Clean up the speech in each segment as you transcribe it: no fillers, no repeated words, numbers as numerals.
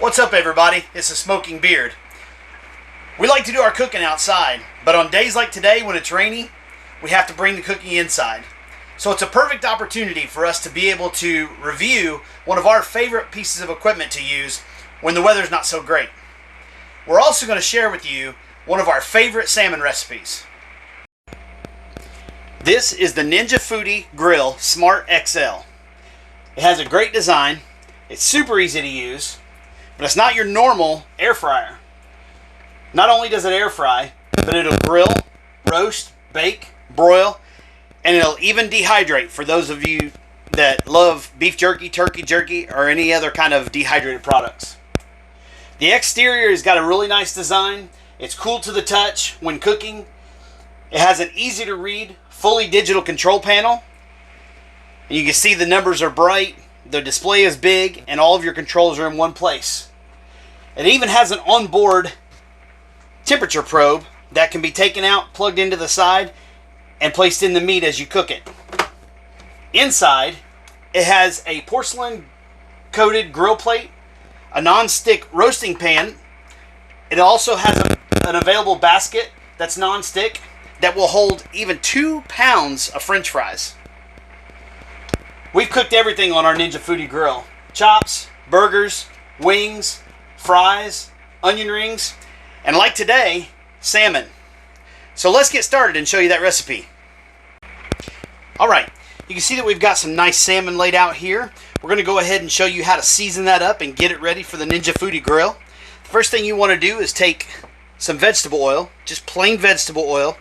What's up, everybody? It's a Smoking Beard. We like to do our cooking outside, but on days like today when it's rainy, we have to bring the cooking inside. So it's a perfect opportunity for us to be able to review one of our favorite pieces of equipment to use when the weather's not so great. We're also going to share with you one of our favorite salmon recipes. This is the Ninja Foodi Smart XL. It has a great design, it's super easy to use, but it's not your normal air fryer. Not only does it air fry, but it'll grill, roast, bake, broil, and it'll even dehydrate for those of you that love beef jerky, turkey jerky, or any other kind of dehydrated products. The exterior has got a really nice design. It's cool to the touch when cooking. It has an easy to read, fully digital control panel. And you can see the numbers are bright, the display is big, and all of your controls are in one place. It even has an onboard temperature probe that can be taken out, plugged into the side, and placed in the meat as you cook it. Inside, it has a porcelain coated grill plate, a non-stick roasting pan. It also has an available basket that's non-stick that will hold even 2 pounds of French fries. We've cooked everything on our Ninja Foodi grill. Chops, burgers, wings, fries, onion rings, and like today, salmon. So let's get started and show you that recipe. Alright, you can see that we've got some nice salmon laid out here. We're going to go ahead and show you how to season that up and get it ready for the Ninja Foodi grill. The first thing you want to do is take some vegetable oil, just plain vegetable oil,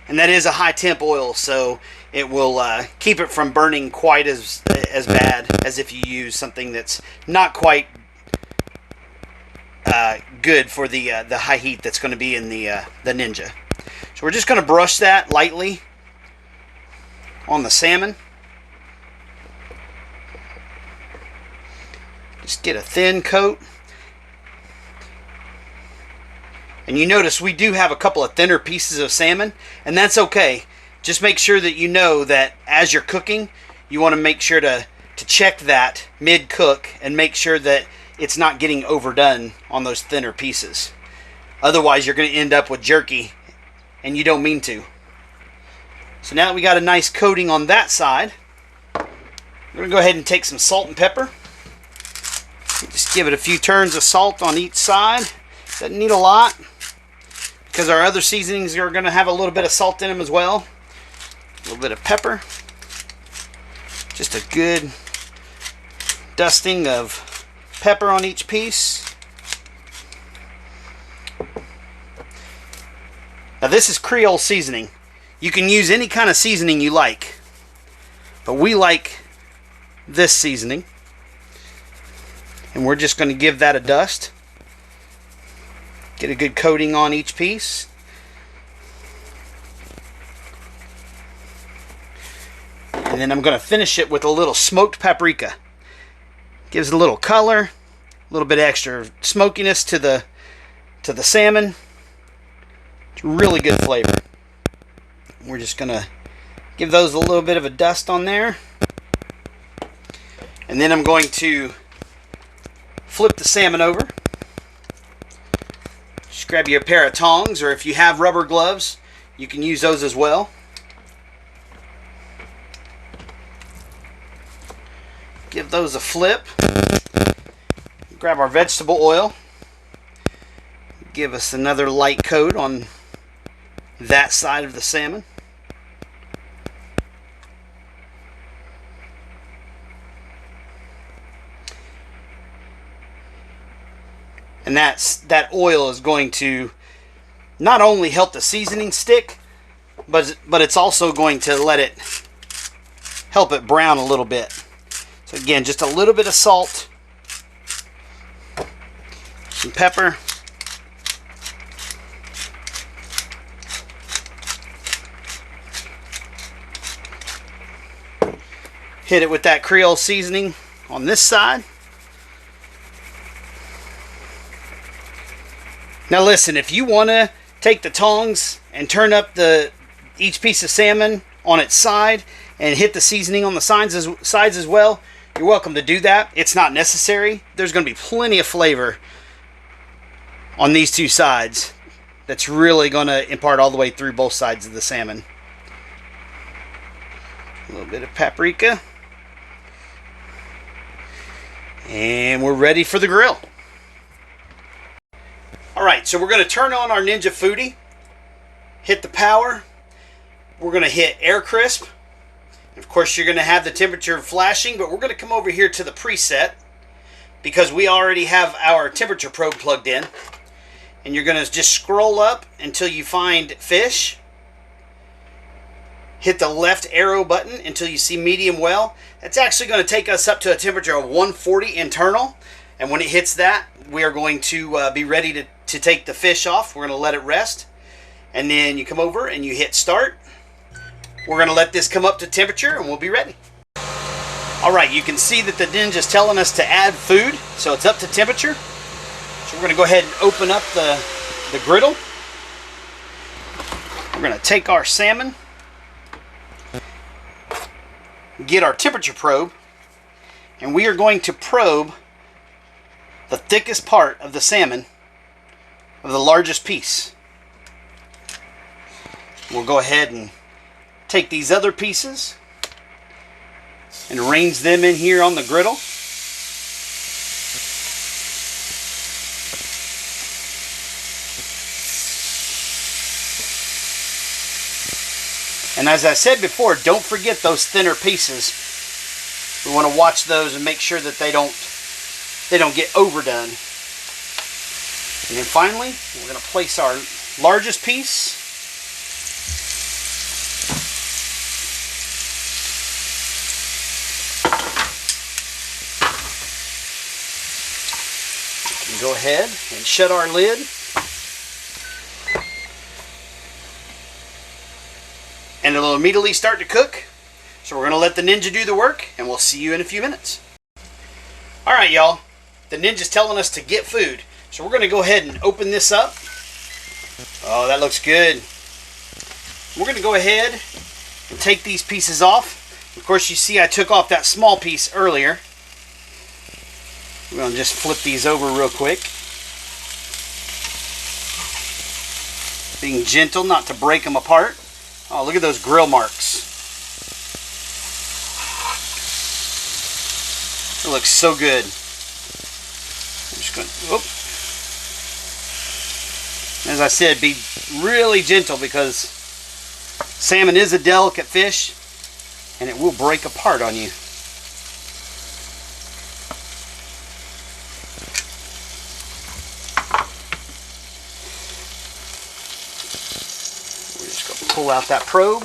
and that is a high temp oil, so it will keep it from burning quite as bad as if you use something that's not quite good for the high heat that's going to be in the Ninja. So we're just going to brush that lightly on the salmon. Just get a thin coat. And you notice we do have a couple of thinner pieces of salmon, and that's okay. Just make sure that you know that as you're cooking, you want to make sure to check that mid-cook and make sure that it's not getting overdone on those thinner pieces. Otherwise, you're going to end up with jerky, and you don't mean to. So now that we got a nice coating on that side, we're going to go ahead and take some salt and pepper. Just give it a few turns of salt on each side. Doesn't need a lot, because our other seasonings are going to have a little bit of salt in them as well. A little bit of pepper. Just a good dusting of pepper on each piece. Now this is Creole Seasoning. You can use any kind of seasoning you like, but we like this seasoning. And we're just going to give that a dust. Get a good coating on each piece. And then I'm going to finish it with a little smoked paprika. Gives it a little color, a little bit extra smokiness to the salmon. It's really good flavor. We're just going to give those a little bit of a dust on there. And then I'm going to flip the salmon over. Just grab you a pair of tongs, or if you have rubber gloves, you can use those as well. Give those a flip. Grab our vegetable oil. Give us another light coat on that side of the salmon. And that oil is going to not only help the seasoning stick, but it's also going to let it help it brown a little bit. So again, just a little bit of salt, some pepper, hit it with that Creole Seasoning on this side. Now listen, if you want to take the tongs and turn up each piece of salmon on its side and hit the seasoning on the sides as well, you're welcome to do that. It's not necessary. There's going to be plenty of flavor on these two sides that's really going to impart all the way through both sides of the salmon. A little bit of paprika. And we're ready for the grill. Alright, so we're going to turn on our Ninja Foodi. Hit the power. We're going to hit air crisp. Of course, you're going to have the temperature flashing, but we're going to come over here to the preset because we already have our temperature probe plugged in. And you're going to just scroll up until you find fish. Hit the left arrow button until you see medium well. That's actually going to take us up to a temperature of 140 internal. And when it hits that, we are going to be ready to take the fish off. We're going to let it rest. And then you come over and you hit start. We're going to let this come up to temperature and we'll be ready. Alright, you can see that the Ninja's telling us to add food. So it's up to temperature. So we're going to go ahead and open up the griddle. We're going to take our salmon, get our temperature probe, and we are going to probe the thickest part of the salmon of the largest piece. We'll go ahead and take these other pieces and arrange them in here on the griddle. And as I said before, don't forget those thinner pieces. We want to watch those and make sure that they don't get overdone. And then finally, we're going to place our largest piece. We can go ahead and shut our lid. And it'll immediately start to cook. So we're going to let the Ninja do the work, and we'll see you in a few minutes. Alright, y'all. The Ninja's telling us to get food. So we're going to go ahead and open this up. Oh, that looks good. We're going to go ahead and take these pieces off. Of course, you see I took off that small piece earlier. We're going to just flip these over real quick. Being gentle not to break them apart. Oh, look at those grill marks. It looks so good. I'm just going to, whoop. As I said, be really gentle because salmon is a delicate fish and it will break apart on you. We're just going to pull out that probe.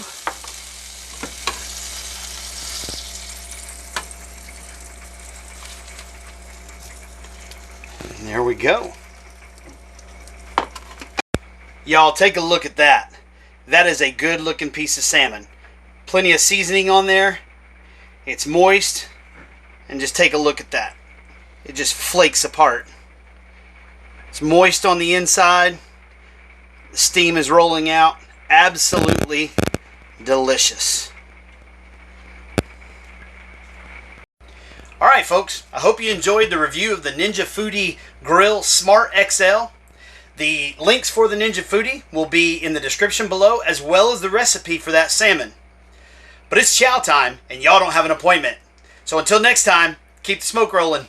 And there we go. Y'all, take a look at that. That is a good looking piece of salmon. Plenty of seasoning on there. It's moist. And just take a look at that. It just flakes apart. It's moist on the inside. The steam is rolling out. Absolutely delicious. Alright folks, I hope you enjoyed the review of the Ninja Foodi Grill Smart XL. The links for the Ninja Foodi will be in the description below, as well as the recipe for that salmon. But it's chow time, and y'all don't have an appointment. So until next time, keep the smoke rolling.